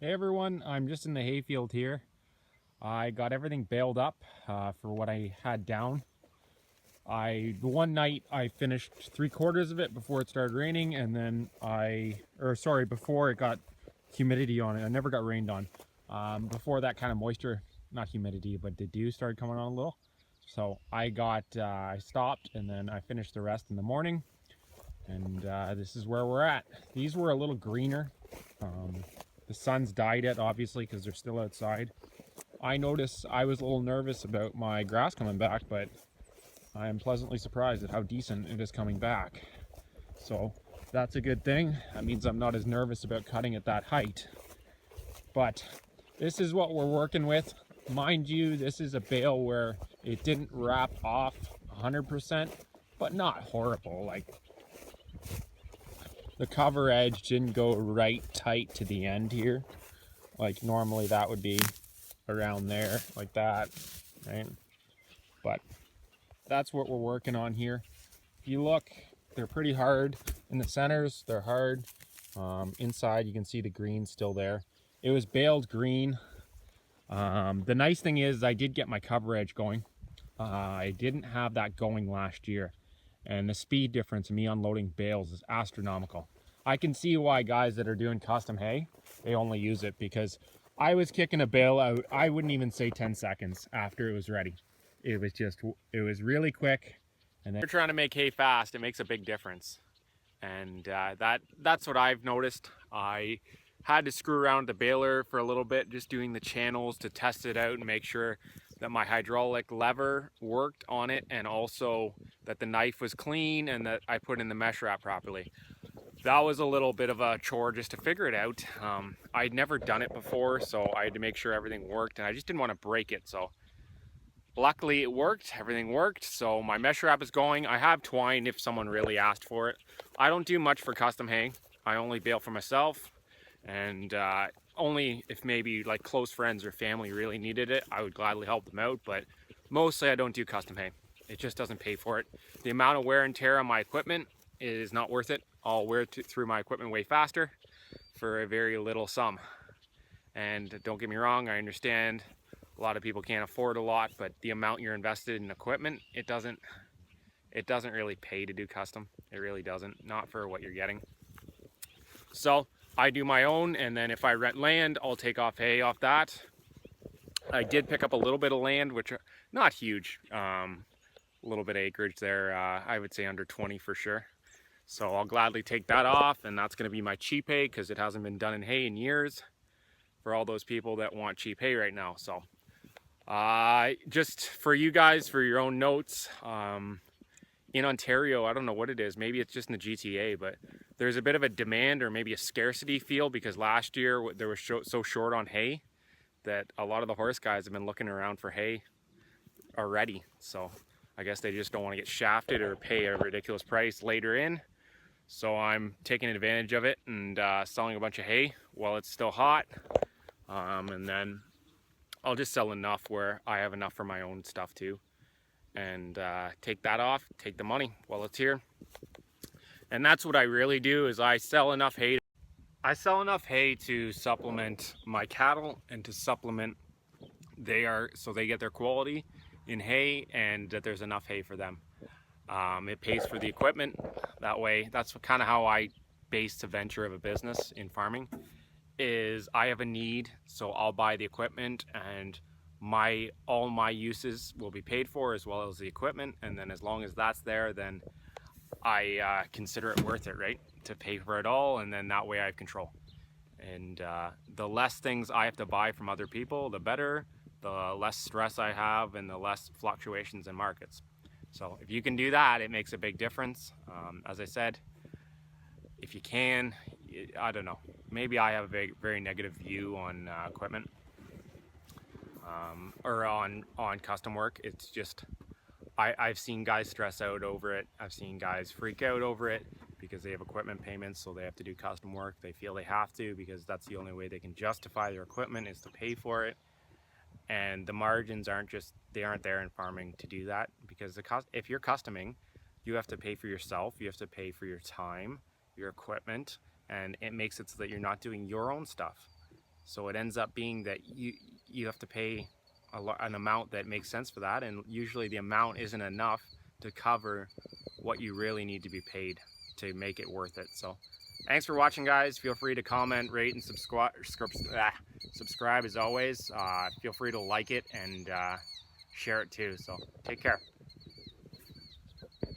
Hey everyone, I'm just in the hayfield here. I got everything baled up for what I had down. The one night I finished 3/4 of it before it started raining, and then before it got humidity on it. I never got rained on. Before that kind of moisture, not humidity, but the dew started coming on a little. So I stopped and then I finished the rest in the morning. And this is where we're at. These were a little greener. The sun's dyed it, obviously, because they're still outside. I noticed I was a little nervous about my grass coming back, but I am pleasantly surprised at how decent it is coming back. So that's a good thing. That means I'm not as nervous about cutting at that height. But this is what we're working with. Mind you, this is a bale where it didn't wrap off 100%, but not horrible. Like, the cover edge didn't go right tight to the end here. Like normally that would be around there like that, right? But that's what we're working on here. If you look, they're pretty hard. In the centers, they're hard. Inside, you can see the green still there. It was baled green. The nice thing is I did get my cover edge going. I didn't have that going last year. And the speed difference in me unloading bales is astronomical. I can see why guys that are doing custom hay, they only use it, because I was kicking a bale out, I wouldn't even say 10 seconds after it was ready. It was really quick. And then if you're trying to make hay fast, it makes a big difference. And that's what I've noticed. I had to screw around the baler for a little bit, just doing the channels to test it out and make sure that my hydraulic lever worked on it, and also that the knife was clean and that I put in the mesh wrap properly. That was a little bit of a chore just to figure it out. I'd never done it before, so I had to make sure everything worked, and I just didn't want to break it. So luckily it worked, everything worked. So my mesh wrap is going. I have twine if someone really asked for it. I don't do much for custom hay. I only bale for myself, and only if maybe like close friends or family really needed it, I would gladly help them out. But mostly I don't do custom hay. It just doesn't pay for it. The amount of wear and tear on my equipment is not worth it. I'll wear through my equipment way faster for a very little sum. And don't get me wrong, I understand a lot of people can't afford a lot, but the amount you're invested in equipment, it doesn't really pay to do custom. It really doesn't, not for what you're getting. So I do my own, and then if I rent land, I'll take off hay off that. I did pick up a little bit of land, which not huge, a little bit of acreage there. I would say under 20 for sure. So I'll gladly take that off, and that's going to be my cheap hay because it hasn't been done in hay in years for all those people that want cheap hay right now. So just for you guys, for your own notes, in Ontario, I don't know what it is, maybe it's just in the GTA, but there's a bit of a demand or maybe a scarcity feel because last year there was so short on hay that a lot of the horse guys have been looking around for hay already. So I guess they just don't want to get shafted or pay a ridiculous price later in. So I'm taking advantage of it and selling a bunch of hay while it's still hot. And then I'll just sell enough where I have enough for my own stuff too. And take that off, take the money while it's here. And that's what I really do, is I sell enough hay. I sell enough hay to supplement my cattle and to supplement so they get their quality in hay and that there's enough hay for them. It pays for the equipment. That way, that's kind of how I base the venture of a business in farming, is I have a need, so I'll buy the equipment, and all my uses will be paid for as well as the equipment. And then as long as that's there, then I consider it worth it, right? To pay for it all, and then that way I have control. And the less things I have to buy from other people, the better, the less stress I have and the less fluctuations in markets. So if you can do that, it makes a big difference. As I said, if you can, I don't know, maybe I have a very, very negative view on equipment or on custom work. It's just, I've seen guys stress out over it. I've seen guys freak out over it because they have equipment payments, so they have to do custom work. They feel they have to because that's the only way they can justify their equipment, is to pay for it. And the margins aren't there in farming to do that, because if you're customing, you have to pay for yourself, you have to pay for your time, your equipment, and it makes it so that you're not doing your own stuff. So it ends up being that you have to pay an amount that makes sense for that, and usually the amount isn't enough to cover what you really need to be paid to make it worth it. So thanks for watching, guys. Feel free to comment, rate, and subscribe as always. Feel free to like it and share it too. So take care.